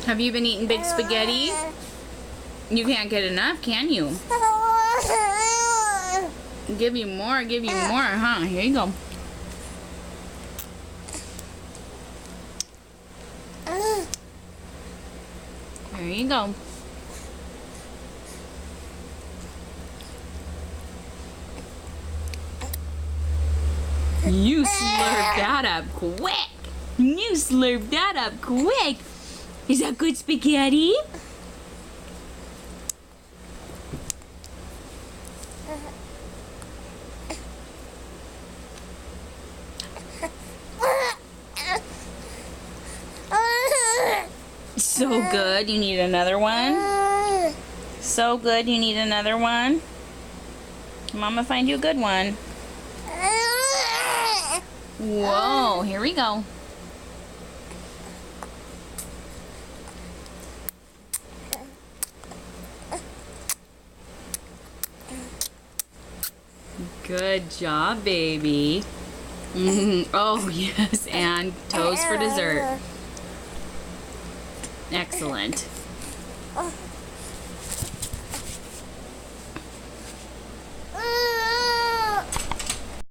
Have you been eating big spaghetti? You can't get enough, can you? Give you more, huh? Here you go. There you go. You slurped that up quick. You slurped that up quick. Is that good spaghetti? So good, you need another one? So good, you need another one? Mama find you a good one. Whoa, here we go. Good job, baby. Oh, yes, and toast for dessert. Excellent.